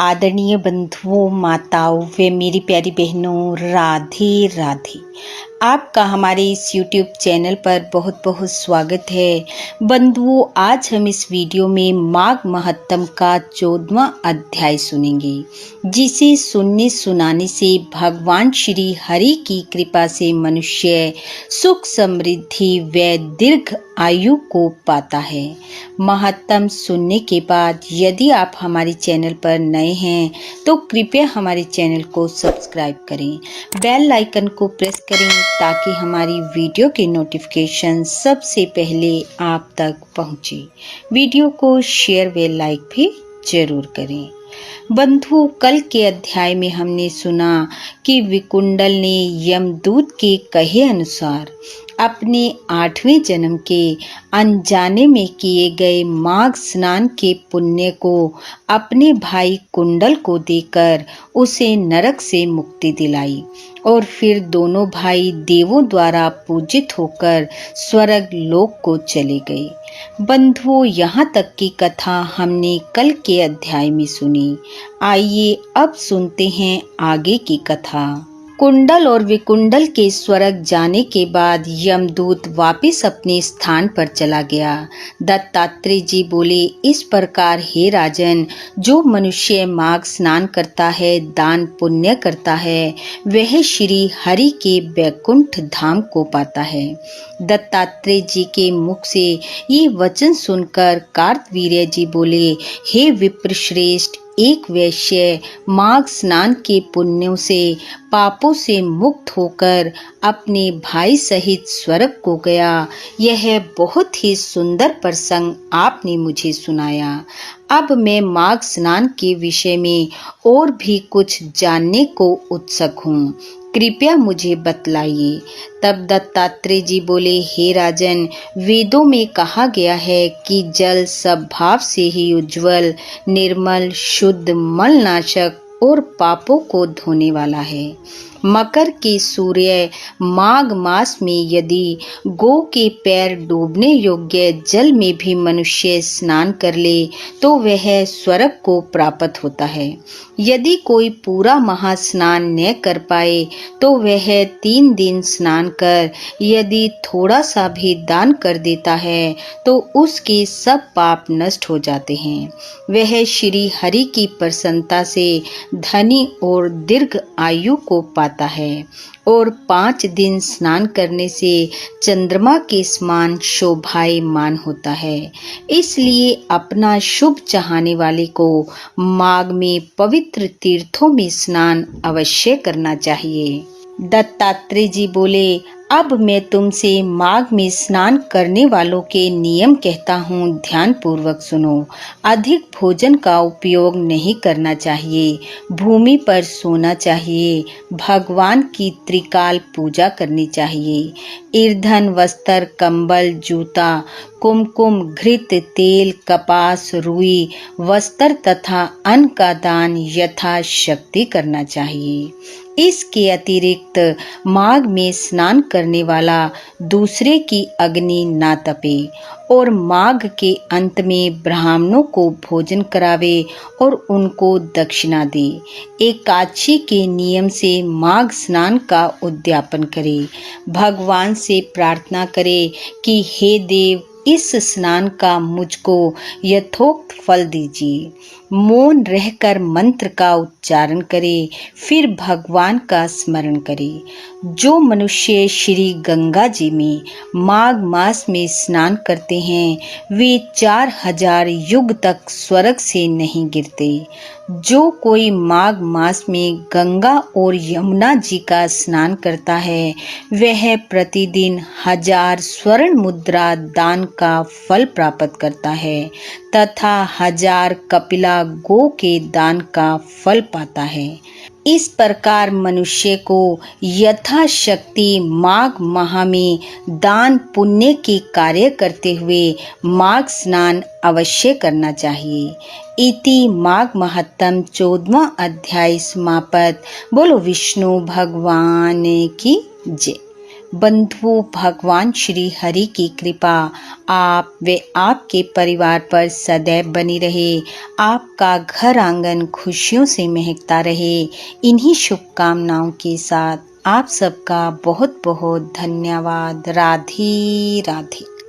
आदरणीय बंधुओं, माताओं व मेरी प्यारी बहनों, राधे राधे। आपका हमारे इस YouTube चैनल पर बहुत बहुत स्वागत है। बंधुओं, आज हम इस वीडियो में माघ महात्म का 14वां अध्याय सुनेंगे, जिसे सुनने सुनाने से भगवान श्री हरि की कृपा से मनुष्य सुख समृद्धि व दीर्घ आयु को पाता है। महात्म सुनने के बाद यदि आप हमारे चैनल पर नए हैं तो कृपया हमारे चैनल को सब्सक्राइब करें, बेल आइकन को प्रेस करें ताकि हमारी वीडियो की नोटिफिकेशन सबसे पहले आप तक पहुंचे। वीडियो को शेयर व लाइक भी जरूर करें। बंधु, कल के अध्याय में हमने सुना कि विकुंडल ने यमदूत के कहे अनुसार अपने 8वें जन्म के अनजाने में किए गए माघ स्नान के पुण्य को अपने भाई कुंडल को देकर उसे नरक से मुक्ति दिलाई और फिर दोनों भाई देवों द्वारा पूजित होकर स्वर्ग लोक को चले गए। बंधुओं, यहाँ तक की कथा हमने कल के अध्याय में सुनी। आइए अब सुनते हैं आगे की कथा। कुंडल और विकुंडल के स्वर्ग जाने के बाद यमदूत वापस अपने स्थान पर चला गया। दत्तात्रेय जी बोले, इस प्रकार हे राजन, जो मनुष्य माघ स्नान करता है, दान पुण्य करता है, वह श्री हरि के वैकुंठ धाम को पाता है। दत्तात्रेय जी के मुख से ये वचन सुनकर कार्तवीर्य जी बोले, हे विप्रश्रेष्ठ, एक वैश्य माघ स्नान के पुण्यों से पापों से मुक्त होकर अपने भाई सहित स्वर्ग को गया। यह बहुत ही सुंदर प्रसंग आपने मुझे सुनाया। अब मैं माघ स्नान के विषय में और भी कुछ जानने को उत्सुक हूँ, कृपया मुझे बतलाइए। तब दत्तात्रेय जी बोले, हे राजन, वेदों में कहा गया है कि जल सब भाव से ही उज्जवल, निर्मल, शुद्ध, मलनाशक और पापों को धोने वाला है। मकर के सूर्य माघ मास में यदि गौ के पैर डूबने योग्य जल में भी मनुष्य स्नान कर ले तो वह स्वर्ग को प्राप्त होता है। यदि कोई पूरा महास्नान न कर पाए तो वह 3 दिन स्नान कर यदि थोड़ा सा भी दान कर देता है तो उसके सब पाप नष्ट हो जाते हैं। वह श्री हरि की प्रसन्नता से धनी और दीर्घ आयु को पाता है और 5 दिन स्नान करने से चंद्रमा के समान शोभायमान होता है। इसलिए अपना शुभ चाहने वाले को माघ में पवित्र तीर्थों में स्नान अवश्य करना चाहिए। दत्तात्रेय जी बोले, अब मैं तुमसे माघ में स्नान करने वालों के नियम कहता हूँ, ध्यान पूर्वक सुनो। अधिक भोजन का उपयोग नहीं करना चाहिए, भूमि पर सोना चाहिए, भगवान की त्रिकाल पूजा करनी चाहिए। ईंधन, वस्त्र, कंबल, जूता, कुमकुम, घृत, तेल, कपास, रुई, वस्त्र तथा अन्न का दान यथाशक्ति करना चाहिए। इसके अतिरिक्त माघ में स्नान करने वाला दूसरे की अग्नि ना तपे और माघ के अंत में ब्राह्मणों को भोजन करावे और उनको दक्षिणा दे। एकादशी के नियम से माघ स्नान का उद्यापन करे। भगवान से प्रार्थना करे कि हे देव, इस स्नान का मुझको यथोक्त फल दीजिए। मौन रहकर मंत्र का उच्चारण करे, फिर भगवान का स्मरण करे। जो मनुष्य श्री गंगा जी में माघ मास में स्नान करते हैं वे 4000 युग तक स्वर्ग से नहीं गिरते। जो कोई माघ मास में गंगा और यमुना जी का स्नान करता है वह प्रतिदिन 1000 स्वर्ण मुद्रा दान का फल प्राप्त करता है तथा 1000 कपिला गो के दान का फल पाता है। इस प्रकार मनुष्य को यथाशक्ति माघ माह में दान पुण्य के कार्य करते हुए माघ स्नान अवश्य करना चाहिए। इति माघ महात्म 14वां अध्याय समाप्त। बोलो विष्णु भगवान की जय। बंधुओं, भगवान श्री हरि की कृपा आप व आपके परिवार पर सदैव बनी रहे। आपका घर आंगन खुशियों से महकता रहे। इन्हीं शुभकामनाओं के साथ आप सबका बहुत बहुत धन्यवाद। राधे राधे।